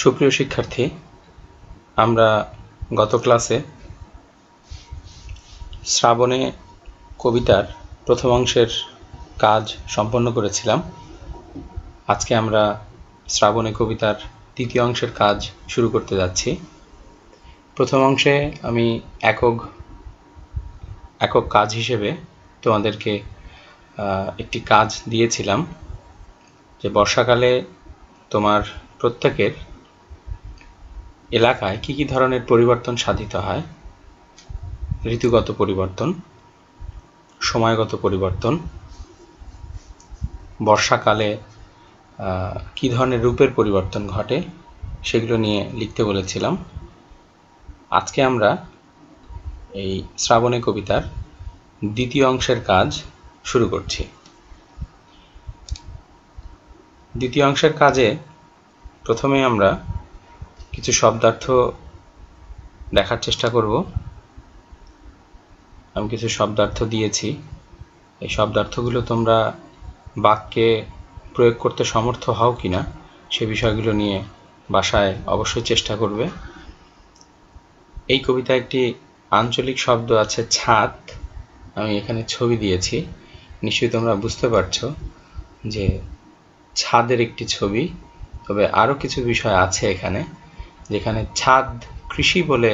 সুপ্রিয় শিক্ষার্থী, আমরা গত ক্লাসে শ্রাবণে কবিতার প্রথম অংশের কাজ সম্পন্ন করেছিলাম। আজকে আমরা শ্রাবণে কবিতার দ্বিতীয় অংশের কাজ শুরু করতে যাচ্ছি। প্রথম অংশে আমি একক কাজ হিসেবে তোমাদেরকে একটি কাজ দিয়েছিলাম যে বর্ষাকালে তোমার প্রত্যেকের এলাকায় কি কি ধরনের পরিবর্তন সাধিত হয়। ঋতুগত পরিবর্তন, সময়গত পরিবর্তন, বর্ষাকালে কি ধরনের রূপের পরিবর্তন ঘটে সেগুলো নিয়ে লিখতে বলেছিলাম। আজকে আমরা এই শ্রাবণে কবিতার দ্বিতীয় অংশের কাজ শুরু করছি। দ্বিতীয় অংশের কাজে প্রথমে আমরা কিছু শব্দার্থ দেখার চেষ্টা করব। আমি কিছু শব্দার্থ দিয়েছি, এই শব্দার্থগুলো তোমরা বাক্যে প্রয়োগ করতে সমর্থ হও কিনা সে বিষয়গুলো নিয়ে বাসায় অবশ্যই চেষ্টা করবে। এই কবিতায় একটি আঞ্চলিক শব্দ আছে ছাদ। আমি এখানে ছবি দিয়েছি, নিশ্চয়ই তোমরা বুঝতে পারছো যে ছাদের একটি ছবি। তবে আরও কিছু বিষয় আছে এখানে, যেখানে ছাদ কৃষি বলে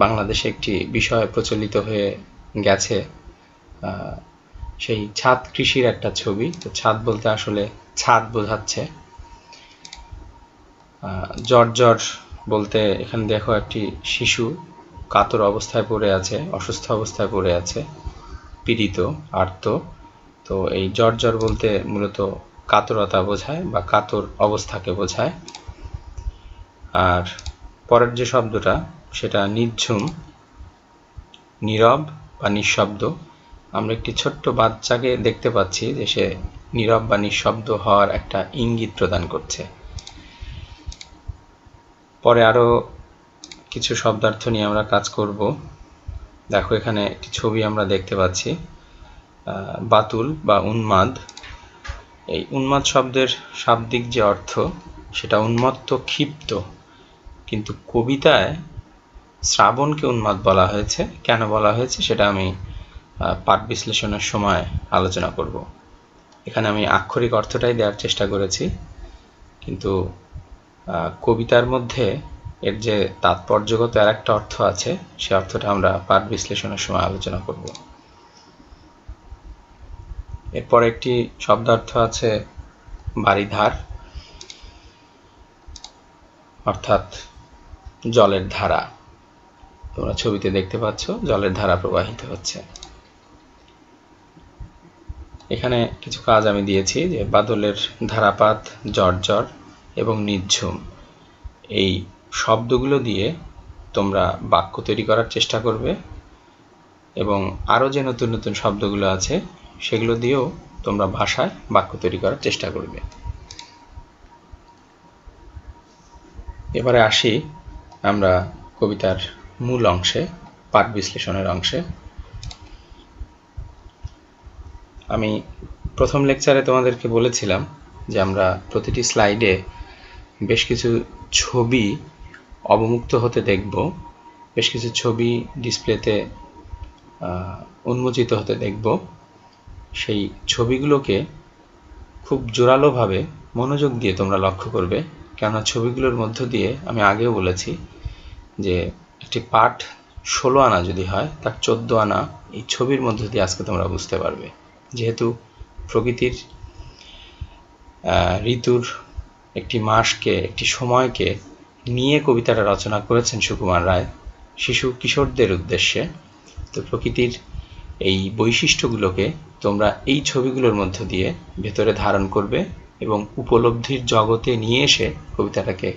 বাংলাদেশে একটি বিষয় প্রচলিত হয়ে গেছে। সেই ছাদ কৃষির একটা ছবি। তো ছাদ বলতে আসলে ছাদ বোঝাচ্ছে। জ্বর বলতে এখানে দেখো একটি শিশু কাতর অবস্থায় পড়ে আছে, অসুস্থ অবস্থায় পড়ে আছে, পীড়িত, আর্ত। তো এই জ্বর বলতে মূলত কাতরতা বোঝায় বা কাতর অবস্থাকে বোঝায়। আর পরের যে শব্দটা সেটা নিঝুম, নীরব বা নিঃশব্দ। আমরা একটি ছোট্ট বাচ্চাকে দেখতে পাচ্ছি যে সে নীরব বা নিঃশব্দ হওয়ার একটা ইঙ্গিত প্রদান করছে। পরে আরও কিছু শব্দার্থ নিয়ে আমরা কাজ করব। দেখো এখানে একটি ছবি আমরা দেখতে পাচ্ছি, বাতুল বা উন্মাদ। এই উন্মাদ শব্দের শাব্দিক যে অর্থ সেটা উন্মত্ত, ক্ষিপ্ত, কিন্তু কবিতায় শ্রাবণকে উন্মাদ বলা হয়েছে। কেন বলা হয়েছে সেটা আমি পাঠ বিশ্লেষণের সময় আলোচনা করব। এখানে আমি আক্ষরিক অর্থটাই দেওয়ার চেষ্টা করেছি, কিন্তু কবিতার মধ্যে এর যে তাৎপর্যগত আর একটা অর্থ আছে সে অর্থটা আমরা পাঠ বিশ্লেষণের সময় আলোচনা করব। এরপর একটি শব্দার্থ আছে বারিধার, অর্থাৎ জলের ধারা। তোমরা ছবিতে দেখতে পাচ্ছ জলের ধারা প্রবাহিত হচ্ছে। এখানে কিছু কাজ আমি দিয়েছি যে বাদলের ধারাপাত, জ্বর এবং নিঝুম, এই শব্দগুলো দিয়ে তোমরা বাক্য তৈরি করার চেষ্টা করবে এবং আরও যে নতুন নতুন শব্দগুলো আছে সেগুলো দিয়েও তোমরা ভাষায় বাক্য তৈরি করার চেষ্টা করবে। এবারে আসি আমরা কবিতার মূল অংশে, পাঠ বিশ্লেষণের অংশে। আমি প্রথম লেকচারে তোমাদেরকে বলেছিলাম যে আমরা প্রতিটি স্লাইডে বেশ কিছু ছবি অবমুক্ত হতে দেখব, বেশ কিছু ছবি ডিসপ্লেতে উন্মোচিত হতে দেখব। সেই ছবিগুলোকে খুব জোরালোভাবে মনোযোগ দিয়ে তোমরা লক্ষ্য করবে, কেননা ছবিগুলোর মধ্য দিয়ে আমি আগেও বলেছি যে একটি পাঠ 16 আনা যদি হয় তার 14 আনা এই ছবির মধ্য দিয়ে আজকে তোমরা বুঝতে পারবে। যেহেতু প্রকৃতির ঋতুর একটি মাসকে, একটি সময়কে নিয়ে কবিতাটা রচনা করেছেন সুকুমার রায় শিশু কিশোরদের উদ্দেশ্যে, তো প্রকৃতির এই বৈশিষ্ট্যগুলোকে তোমরা এই ছবিগুলোর মধ্য দিয়ে ভেতরে ধারণ করবে এবং উপলব্ধির জগতে নিয়ে এসে কবিতাটাকে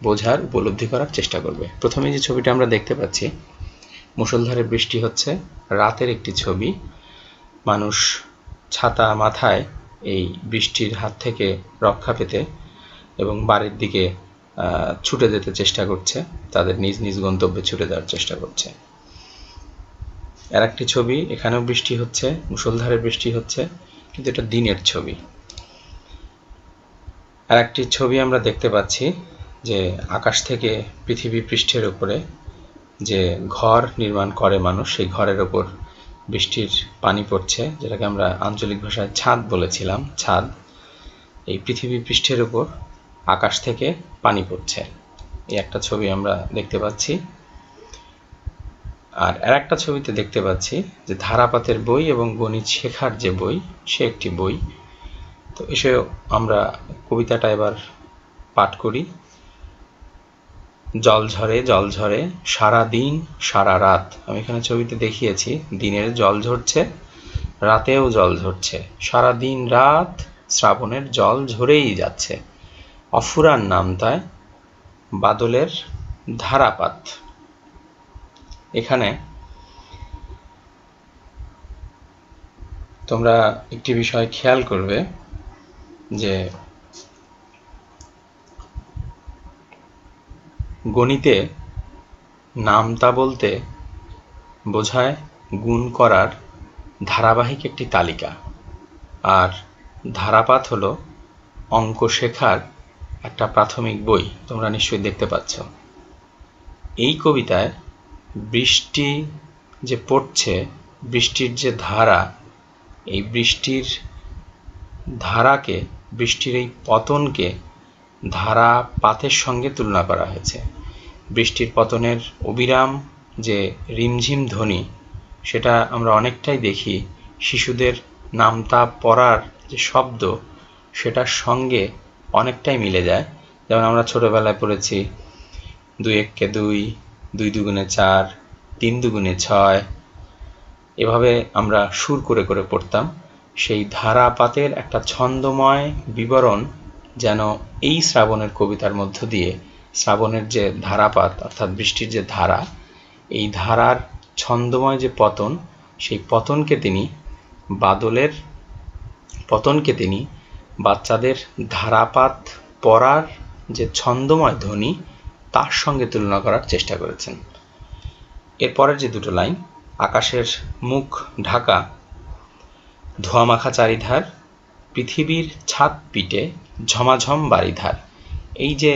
বোঝার, উপলব্ধি করার চেষ্টা করবে। প্রথমে যে ছবিটা আমরা দেখতে পাচ্ছি, মুষলধারে বৃষ্টি হচ্ছে, রাতের একটি ছবি। মানুষ ছাতা মাথায় এই বৃষ্টির হাত থেকে রক্ষা পেতে এবং বাড়ির দিকে ছুটে যেতে চেষ্টা করছে, তাদের নিজ নিজ গন্তব্যে ছুটে যাওয়ার চেষ্টা করছে। আর একটি ছবি, এখানেও বৃষ্টি হচ্ছে, মুষলধারে বৃষ্টি হচ্ছে, কিন্তু এটা দিনের ছবি। আর একটি ছবি আমরা দেখতে পাচ্ছি যে আকাশ থেকে পৃথিবী পৃষ্ঠের উপরে যে ঘর নির্মাণ করে মানুষ, সেই ঘরের ওপর বৃষ্টির পানি পড়ছে, যেটাকে আমরা আঞ্চলিক ভাষায় ছাদ বলেছিলাম। ছাদ, এই পৃথিবী পৃষ্ঠের উপর আকাশ থেকে পানি পড়ছে, এই একটা ছবি আমরা দেখতে পাচ্ছি। আর একটা ছবিতে দেখতে পাচ্ছি যে ধারাপাতের বই এবং গণিত শেখার যে বই, সে একটি বই। তো এসে আমরা কবিতাটা এবার পাঠ করি। জল ঝরে জল ঝরে সারা দিন সারা রাত। আমি এখানে ছবিতে দেখিয়েছি দিনের জল ঝরছে, রাতেও জল ঝরছে, সারা দিন রাত শ্রাবণের জল ঝরেই যাচ্ছে। অফুরান নামতায় বাদলের ধারাপাত। এখানে তোমরা একটি বিষয় খেয়াল করবে যে গণিতে নামতা বলতে বোঝায় গুণ করার ধারাবাহিক একটি তালিকা, আর ধারাপাত হলো অঙ্ক শেখার একটা প্রাথমিক বই। তোমরা নিশ্চয়ই দেখতে পাচ্ছ। এই কবিতায় বৃষ্টি যে পড়ছে, বৃষ্টির যে ধারা, এই বৃষ্টির ধারাকে, বৃষ্টির এই পতনকে ধারাপাতের সঙ্গে তুলনা করা হয়েছে। বৃষ্টির পতনের অবিরাম যে রিমঝিম ধ্বনি, সেটা আমরা অনেকটাই দেখি শিশুদের নামতা পড়ার যে শব্দ, সেটার সঙ্গে অনেকটাই মিলে যায়। যেমন আমরা ছোটবেলায় পড়েছি 2 একে 2, 2 দুগুণে 4, 3 দুগুণে 6, এভাবে আমরা সুর করে করে পড়তাম। সেই ধারাপাতের একটা ছন্দময় বিবরণ যেন এই শ্রাবণের কবিতার মধ্য দিয়ে শ্রাবণের যে ধারাপাত অর্থাৎ বৃষ্টির যে ধারা, এই ধারার ছন্দময় যে পতন, সেই পতনকে তিনি বাচ্চাদের ধারাপাত পড়ার যে ছন্দময় ধ্বনি, তার সঙ্গে তুলনা করার চেষ্টা করেছেন। এরপরের যে দুটো লাইন, আকাশের মুখ ঢাকা ধোঁয়ামাখা চারিধার, পৃথিবীর ছাদ পিটে ঝমাঝম বারিধার। এই যে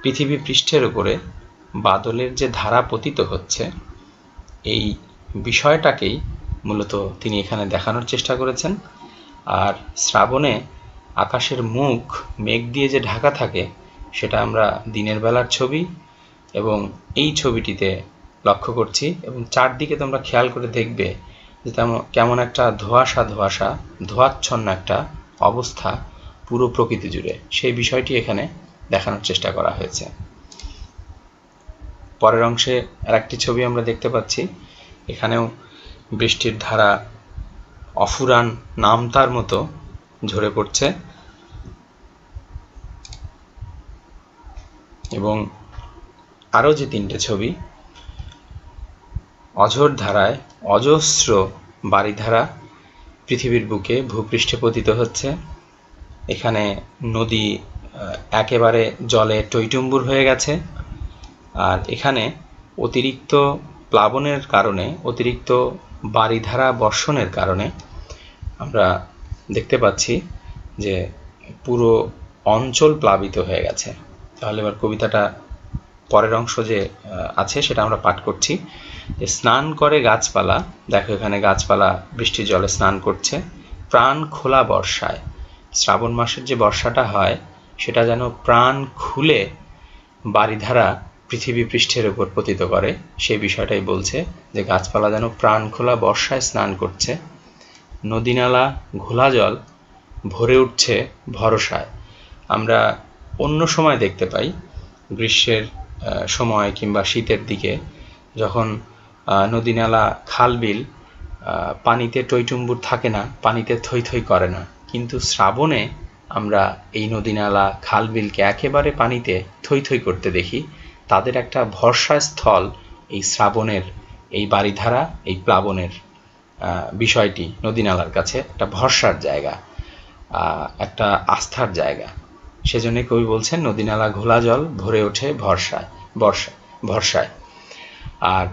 পৃথিবী পৃষ্ঠের উপরে বাদলের যে ধারা পতিত হচ্ছে, এই বিষয়টাকেই মূলত তিনি এখানে দেখানোর চেষ্টা করেছেন। আর শ্রাবণে আকাশের মুখ মেঘ দিয়ে যে ঢাকা থাকে, সেটা আমরা দিনের বেলার ছবি এবং এই ছবিটিতে লক্ষ্য করছি। এবং চারদিকে তোমরা খেয়াল করে দেখবে যে কেমন একটা ধোঁয়াচ্ছন্ন একটা অবস্থা পুরো প্রকৃতি জুড়ে, সেই বিষয়টি এখানে দেখানোর চেষ্টা করা হয়েছে। পরের অংশে আরেকটি ছবি আমরা দেখতে পাচ্ছি। এখানেও বৃষ্টির ধারা অফুরান নামতার মতো ঝরে পড়ছে এবং আরও যে তিনটে ছবি, অঝোর ধারায় অজস্র বারিধারা পৃথিবীর বুকে ভূপৃষ্ঠে পতিত হচ্ছে। এখানে নদী একেবারে জলে টইটুম্বুর হয়ে গেছে। আর এখানে অতিরিক্ত প্লাবনের কারণে, অতিরিক্ত বারিধারা বর্ষণের কারণে আমরা দেখতে পাচ্ছি যে পুরো অঞ্চল প্লাবিত হয়ে গেছে। তাহলে এবার কবিতাটা পরের অংশ যে আছে সেটা আমরা পাঠ করছি। যে স্নান করে গাছপালা, দেখো এখানে গাছপালা বৃষ্টির জলে স্নান করছে। প্রাণ খোলা বর্ষায়, শ্রাবণ মাসের যে বর্ষাটা হয়, সেটা যেন প্রাণ খুলে বারিধারা পৃথিবী পৃষ্ঠের উপর পতিত করে, সেই বিষয়টাই বলছে যে গাছপালা যেন প্রাণ খোলা বর্ষায় স্নান করছে। নদীনালা ঘোলা জল ভরে উঠছে ভরসায়। আমরা অন্য সময় দেখতে পাই গ্রীষ্মের সময় কিংবা শীতের দিকে, যখন নদীনালা খালবিল পানিতে টইটুম্বুর থাকে না, পানিতে থই থই করে না, কিন্তু শ্রাবণে আমরা এই নদীনালা খালবিলকে একেবারে পানিতে থই থই করতে দেখি। তাদের একটা ভরসা স্থল এই শ্রাবণের এই বারিধারা, এই প্লাবনের বিষয়টি নদীনালার কাছে একটা ভরসার জায়গা, একটা আস্থার জায়গা। সেজন্য কবি বলছেন নদীনালা ঘোলা জল ভরে ওঠে ভরসায়। আর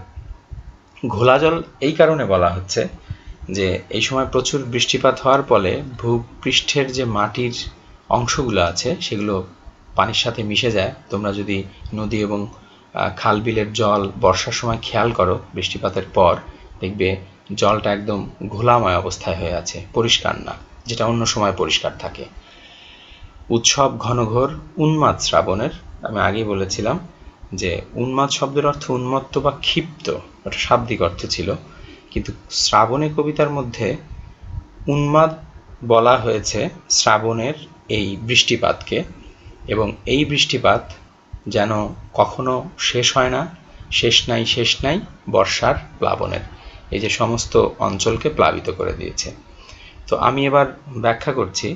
ঘোলা জল এই কারণে বলা হচ্ছে যে এই সময় প্রচুর বৃষ্টিপাত হওয়ার ফলে ভূপৃষ্ঠের যে মাটির অংশগুলো আছে, সেগুলো পানির সাথে মিশে যায়। তোমরা যদি নদী এবং খাল বিলের জল বর্ষার সময় খেয়াল করো, বৃষ্টিপাতের পর দেখবে জলটা একদম ঘোলাময় অবস্থায় হয়ে আছে, পরিষ্কার না, যেটা অন্য সময় পরিষ্কার থাকে। উৎসব ঘনঘোর উন্মাদ শ্রাবণের, আমি আগেই বলেছিলাম যে উন্মাদ শব্দের অর্থ উন্মত্ত বা ক্ষিপ্ত, ওটা শাব্দিক অর্থ ছিল, কিন্তু শ্রাবণে কবিতার মধ্যে উন্মাদ বলা হয়েছে শ্রাবণের এই বৃষ্টিপাতকে, এবং এই বৃষ্টিপাত যেন কখনো শেষ হয় না, শেষ নাই বর্ষার প্লাবনের, এই যে সমস্ত অঞ্চলকে প্লাবিত করে দিয়েছে। তো আমি এবার ব্যাখ্যা করছি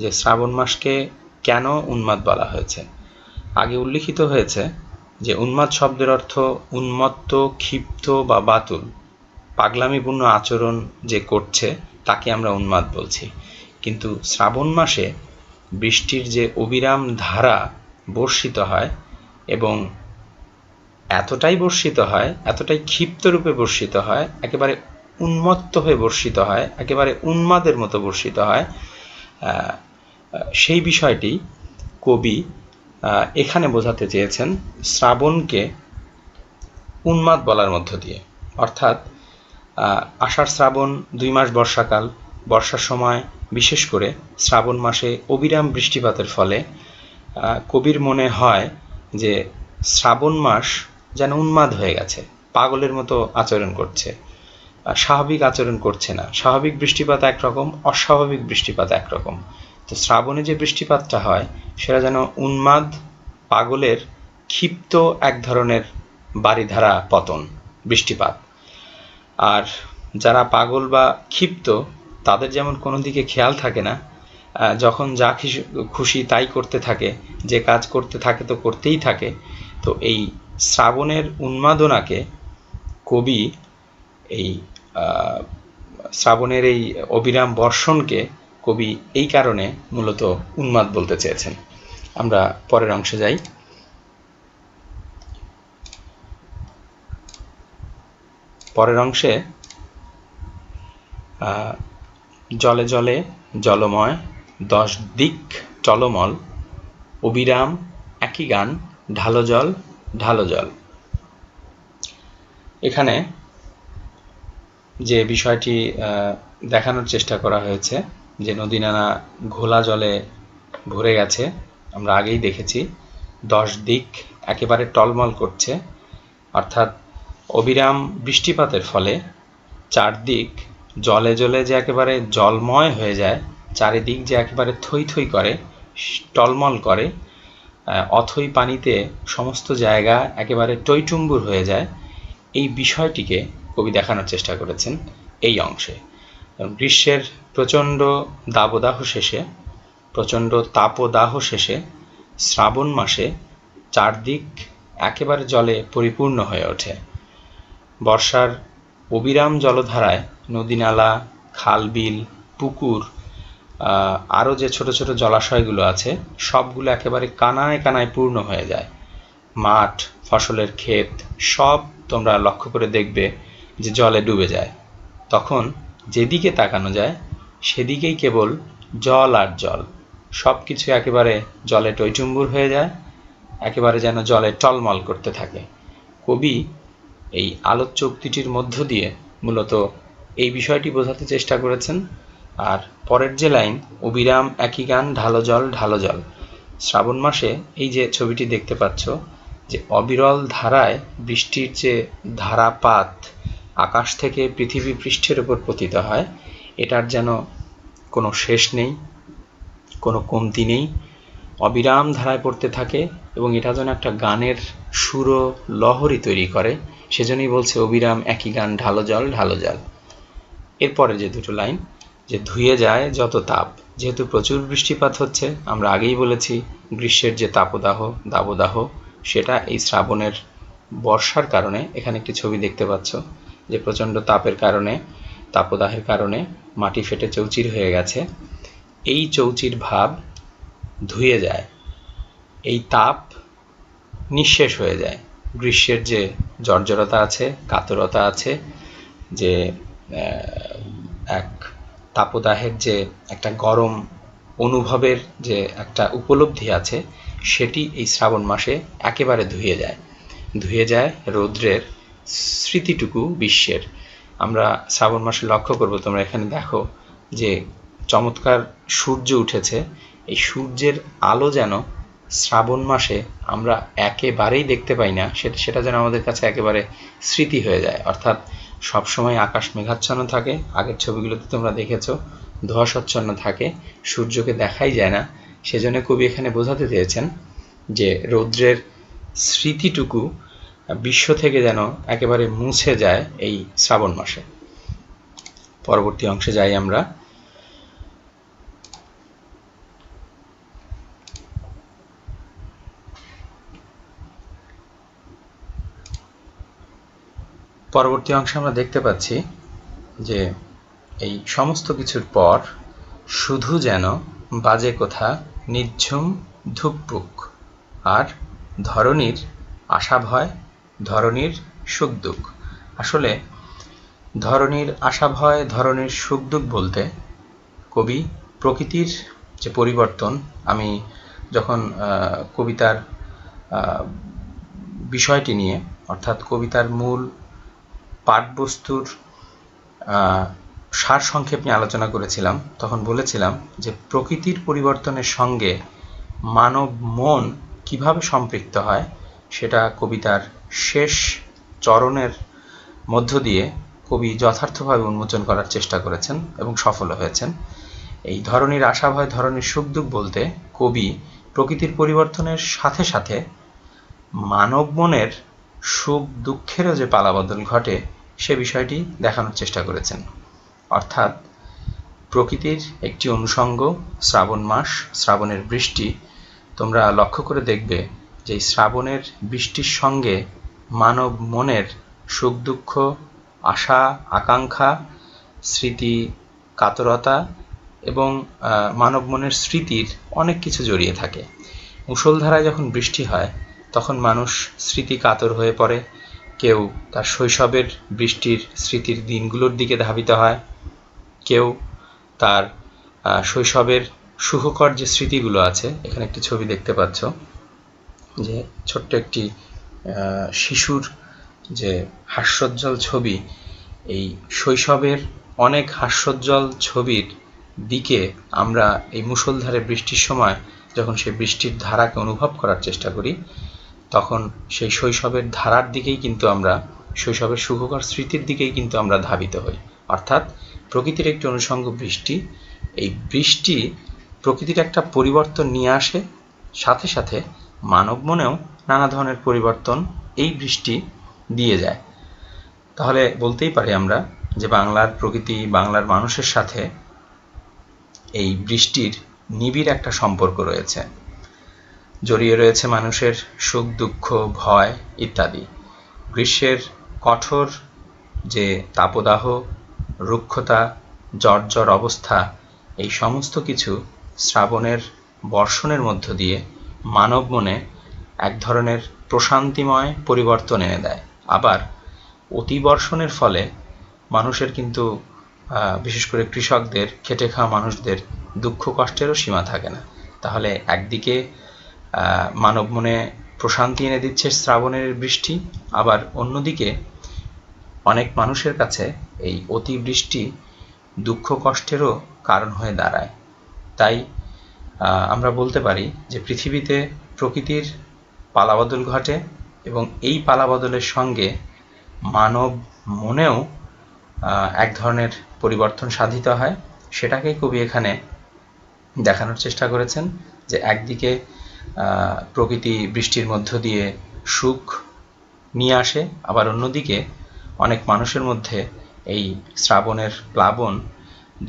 যে শ্রাবণ মাসকে কেন উন্মাদ বলা হয়েছে। আগে উল্লিখিত হয়েছে যে উন্মাদ শব্দের অর্থ উন্মত্ত, ক্ষিপ্ত বা বাতুল, পাগলামিপূর্ণ আচরণ যে করছে তাকে আমরা উন্মাদ বলছি। কিন্তু শ্রাবণ মাসে বৃষ্টির যে অবিরাম ধারা বর্ষিত হয়, এবং এতটাই বর্ষিত হয়, এতটাই ক্ষিপ্ত রূপে বর্ষিত হয়, একেবারে উন্মত্ত হয়ে বর্ষিত হয়, একেবারে উন্মাদের মতো বর্ষিত হয়, সেই বিষয়টি কবি এখানে বোঝাতে চেয়েছেন শ্রাবণকে উন্মাদ বলার মধ্য দিয়ে। অর্থাৎ আষাঢ় শ্রাবণ 2 মাস বর্ষাকাল, বর্ষার সময় বিশেষ করে শ্রাবণ মাসে অবিরাম বৃষ্টিপাতের ফলে কবির মনে হয় যে শ্রাবণ মাস যেন উন্মাদ হয়ে গেছে, পাগলের মতো আচরণ করছে, স্বাভাবিক আচরণ করছে না। স্বাভাবিক বৃষ্টিপাত একরকম, অস্বাভাবিক বৃষ্টিপাত একরকম। তো শ্রাবণে যে বৃষ্টিপাতটা হয় সেটা যেন উন্মাদ, পাগলের ক্ষিপ্ত এক ধরনের বারিধারা পতন বৃষ্টিপাত। আর যারা পাগল বা ক্ষিপ্ত তাদের যেমন কোনো দিকে খেয়াল থাকে না, যখন যা খুশি তাই করতে থাকে, যে কাজ করতে থাকে তো করতেই থাকে। তো এই শ্রাবণের উন্মাদনাকে কবি, এই শ্রাবণের এই অবিরাম বর্ষণকে কবি এই কারণে মূলত উন্মাদ বলতে চেয়েছেন। আমরা পরের অংশে যাই। পরের অংশে জলে জলে জলময় 10 দিক টলমল, অবিরাম একই গান ঢালো জল ঢালো জল। এখানে যে বিষয়টি দেখানোর চেষ্টা করা হয়েছে যে নদী নালা ঘোলা জলে ভরে গেছে, আমরা আগেই দেখেছি। 10 দিক একেবারে টলমল করছে, অর্থাৎ অবিরাম বৃষ্টিপাতের ফলে চারদিক জলে জলে যে একেবারে জলময় হয়ে যায়, চারিদিক যে একেবারে থই থই করে, টলমল করে, অথই পানিতে সমস্ত জায়গা একেবারে টইটুম্বুর হয়ে যায়, এই বিষয়টিকে কবি দেখানোর চেষ্টা করেছেন এই অংশে। গ্রীষ্মের প্রচণ্ড দাবদাহ শেষে, প্রচণ্ড তাপদাহ শেষে শ্রাবণ মাসে চারদিক একেবারে জলে পরিপূর্ণ হয়ে ওঠে। বর্ষার অবিরাম জলধারায় নদী নালা, খাল বিল, পুকুর, আরও যে ছোট ছোট জলাশয়গুলো আছে সবগুলো একেবারে কানায় কানায় পূর্ণ হয়ে যায়। মাঠ, ফসলের ক্ষেত সব তোমরা লক্ষ্য করে দেখবে যে জলে ডুবে যায়। তখন যেদিকে তাকানো যায় সেদিকেই কেবল জল আর জল, সব কিছু একেবারে জলে টইটুম্বুর হয়ে যায়, একেবারে যেন জলে টলমল করতে থাকে। কবি এই আলোচ্য উক্তিটির মধ্য দিয়ে মূলত এই বিষয়টি বোঝাতে চেষ্টা করেছেন। আর পরের যে লাইন, অবিরাম একই গান ঢালো জল ঢালো জল, শ্রাবণ মাসে এই যে ছবিটি দেখতে পাচ্ছ যে অবিরল ধারায় বৃষ্টির যে ধারাপাত আকাশ থেকে পৃথিবী পৃষ্ঠের উপর পতিত হয়, এটার যেন কোনো শেষ নেই, কোনো কমতি নেই, অবিরাম ধারায় পড়তে থাকে, এবং এটা যেন একটা গানের সুর লহরী তৈরি করে। সেজন্যই বলছে অবিরাম একই গান ঢালো জল ঢালো জল। এরপরে যে দুটো লাইন, যে ধুয়ে যায় যত তাপ, যেহেতু প্রচুর বৃষ্টিপাত হচ্ছে, আমরা আগেই বলেছি গ্রীষ্মের যে তাপদাহ দাবদাহ সেটা এই শ্রাবণের বর্ষার কারণে, এখানে একটি ছবি দেখতে পাচ্ছ যে প্রচণ্ড তাপের কারণে, তাপদাহের কারণে মাটি ফেটে চৌচির হয়ে গেছে, এই চৌচির ভাব ধুয়ে যায়, এই তাপ নিঃশেষ হয়ে যায়। গ্রীষ্মের যে জর্জরতা আছে, কাতরতা আছে, যে এক তাপদাহের যে একটা গরম অনুভবের যে একটা উপলব্ধি আছে, সেটি এই শ্রাবণ মাসে একেবারে ধুয়ে যায় রৌদ্রের স্মৃতিটুকু বিশ্বের। আমরা শ্রাবণ মাসে লক্ষ্য করব, তোমরা এখানে দেখো যে চমৎকার সূর্য উঠেছে। এই সূর্যের আলো যেন শ্রাবণ মাসে আমরা একেবারেই দেখতে পাই না, সেটা যেন আমাদের কাছে একেবারে স্মৃতি হয়ে যায়। অর্থাৎ সবসময় আকাশ মেঘাচ্ছন্ন থাকে, আগের ছবিগুলোতে তোমরা দেখেছো ধোঁয়াশাচ্ছন্ন থাকে, সূর্যকে দেখাই যায় না। সেজন্য কবি এখানে বোঝাতে চেয়েছেন যে রৌদ্রের স্মৃতিটুকু বিশ্ব থেকে যেন একেবারে মুছে যায় এই শ্রাবণ মাসে। পরবর্তী অংশে যাই আমরা। পরবর্তী অংশে আমরা দেখতে পাচ্ছি যে এই সমস্ত কিছুর পর শুধু যেন বাজে কোথা নিঝুম ধুকপুক, আর ধরণীর আশা ভয়, ধরণীর সুখ দুঃখ। আসলে ধরণীর আশা ভয়, ধরণীর সুখ দুঃখ বলতে কবি প্রকৃতির যে পরিবর্তন, আমি যখন কবিতার বিষয়টি নিয়ে অর্থাৎ কবিতার মূল পাঠবস্তুর সারসংক্ষেপ নিয়ে আলোচনা করেছিলাম, তখন বলেছিলাম যে প্রকৃতির পরিবর্তনের সঙ্গে মানব মন কিভাবে সম্পৃক্ত হয় সেটা কবিতার শেষ চরণের মধ্য দিয়ে কবি যথার্থভাবে উন্মোচন করার চেষ্টা করেছেন এবং সফল হয়েছেন। এই ধরণীর আশা ভয়, ধরণীর সুখ দুঃখ বলতে কবি প্রকৃতির পরিবর্তনের সাথে সাথে মানব মনের সুখ দুঃখেরও যে পালাবদল ঘটে সে বিষয়টি দেখানোর চেষ্টা করেছেন। অর্থাৎ প্রকৃতির একটি অনুষঙ্গ শ্রাবণ মাস, শ্রাবণের বৃষ্টি। তোমরা লক্ষ্য করে দেখবে যে শ্রাবণের বৃষ্টির সঙ্গে মানব মনের সুখ দুঃখ, আশা আকাঙ্ক্ষা, স্মৃতি কাতরতা এবং মানব মনের স্মৃতির অনেক কিছু জড়িয়ে থাকে। মুষলধারায় যখন বৃষ্টি হয় তখন মানুষ স্মৃতি কাতর হয়ে পড়ে, কেউ তার শৈশবের বৃষ্টির স্মৃতির দিনগুলোর দিকে ধাবিত হয়, কেউ তার শৈশবের সুখকর যে স্মৃতিগুলো আছে, এখানে একটি ছবি দেখতে পাচ্ছ যে ছোট্ট একটি শিশুর যে হাস্যোজ্জ্বল ছবি, এই শৈশবের অনেক হাস্যোজ্জ্বল ছবির দিকে আমরা এই মুষলধারে বৃষ্টির সময় যখন সেই বৃষ্টির ধারাকে অনুভব করার চেষ্টা করি, তখন সেই শৈশবের ধারার দিকেই কিন্তু আমরা, শৈশবের সুখকর স্মৃতির দিকেই কিন্তু আমরা ধাবিত হই। অর্থাৎ প্রকৃতির একটি অনুষঙ্গ বৃষ্টি। এই বৃষ্টি প্রকৃতির একটা পরিবর্তন নিয়ে আসে, সাথে সাথে মানব মনেও নানা ধরনের পরিবর্তন এই বৃষ্টি দিয়ে যায়। তাহলে বলতেই পারি আমরা যে বাংলার প্রকৃতি, বাংলার মানুষের সাথে এই বৃষ্টির নিবিড় একটা সম্পর্ক রয়েছে, জড়িয়ে রয়েছে মানুষের সুখ দুঃখ, ভয় ইত্যাদি। গ্রীষ্মের কঠোর যে তাপদাহ, রুক্ষতা, জর্জর অবস্থা, এই সমস্ত কিছু শ্রাবণের বর্ষণের মধ্য দিয়ে মানব মনে এক ধরনের প্রশান্তিময় পরিবর্তন এনে দেয়। আবার অতিবর্ষণের ফলে মানুষের কিন্তু বিশেষ করে কৃষকদের, খেটে খাওয়া মানুষদের দুঃখ কষ্টেরও সীমা থাকে না। তাহলে একদিকে মানব মনে প্রশান্তি এনে দিচ্ছে শ্রাবণের বৃষ্টি, আবার অন্যদিকে অনেক মানুষের কাছে এই অতিবৃষ্টি দুঃখ কষ্টেরও কারণ হয়ে দাঁড়ায়। তাই আমরা বলতে পারি যে পৃথিবীতে প্রকৃতির পালাবদল ঘটে এবং এই পালাবদলের সঙ্গে মানব মনেও এক ধরনের পরিবর্তন সাধিত হয়। সেটাকেই কবি এখানে দেখানোর চেষ্টা করেছেন যে একদিকে প্রকৃতি বৃষ্টির মধ্য দিয়ে সুখ নিয়ে আসে, আবার অন্যদিকে অনেক মানুষের মধ্যে এই শ্রাবণের প্লাবন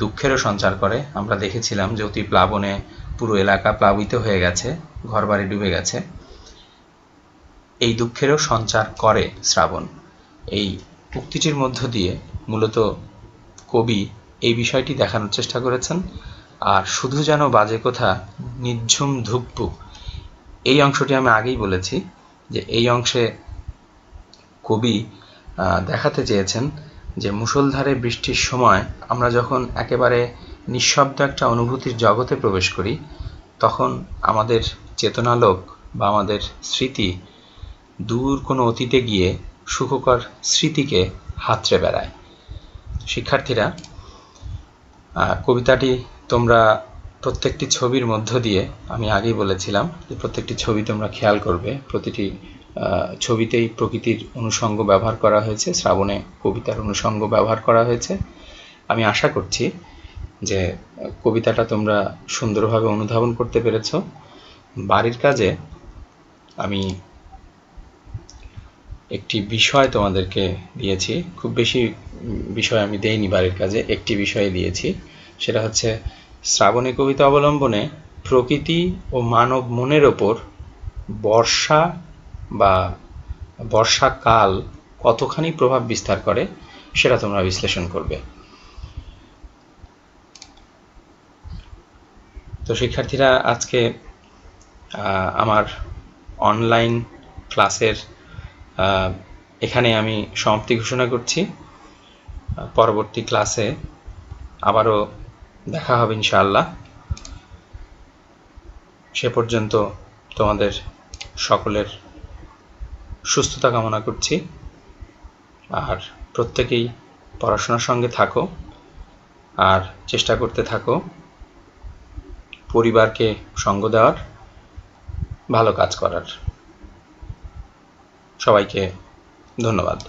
দুঃখেরও সঞ্চার করে। আমরা দেখেছিলাম যে অতি প্লাবনে পুরো এলাকা প্লাবিত হয়ে গেছে, ঘরবাড়ি ডুবে গেছে। এই দুঃখেরও সঞ্চার করে শ্রাবণ। এই উক্তিটির মধ্য দিয়ে মূলত কবি এই বিষয়টি দেখানোর চেষ্টা করেছেন। আর শুধু যেন বাজে কোথা নিঝুম ধুকপুক, এই অংশটি আমি আগেই বলেছি যে এই অংশে কবি দেখাতে চেয়েছেন যে মুষলধারে বৃষ্টির সময় আমরা যখন একেবারে নিঃশব্দ একটা অনুভূতির জগতে প্রবেশ করি, তখন আমাদের চেতনালোক বা আমাদের স্মৃতি দূর কোনো অতীতে গিয়ে সুখকর স্মৃতিকে হাতড়ে বেড়ায়। শিক্ষার্থীরা, কবিতাটি তোমরা প্রত্যেকটি ছবির মধ্য দিয়ে, আমি আগেই বলেছিলাম যে প্রত্যেকটি ছবি তোমরা খেয়াল করবে, প্রতিটি ছবিতেই প্রকৃতির অনুষঙ্গ ব্যবহার করা হয়েছে, শ্রাবণে কবিতার অনুষঙ্গ ব্যবহার করা হয়েছে। আমি আশা করছি যে কবিতাটা তোমরা সুন্দরভাবে অনুধাবন করতে পেরেছ। বাড়ির কাজে আমি একটি বিষয় তোমাদেরকে দিয়েছি, খুব বেশি বিষয় আমি দেইনি বাড়ির কাজে, একটি বিষয় দিয়েছি, সেটা হচ্ছে শ্রাবণী কবিতা অবলম্বনে প্রকৃতি ও মানব মনের ওপর বর্ষা বা বর্ষাকাল কতখানি প্রভাব বিস্তার করে সেটা তোমরা বিশ্লেষণ করবে। তো শিক্ষার্থীরা, আজকে আমার অনলাইন ক্লাসের এখানে আমি সমাপ্তি ঘোষণা করছি। পরবর্তী ক্লাসে আবারও দেখা হবে ইনশাআল্লাহ। সে পর্যন্ত তোমাদের সকলের সুস্থতা কামনা করছি, আর প্রত্যেকেই পড়াশোনার সঙ্গে থাকো আর চেষ্টা করতে থাকো পরিবারকে সঙ্গ দেওয়ার, ভালো কাজ করার। সবাইকে ধন্যবাদ।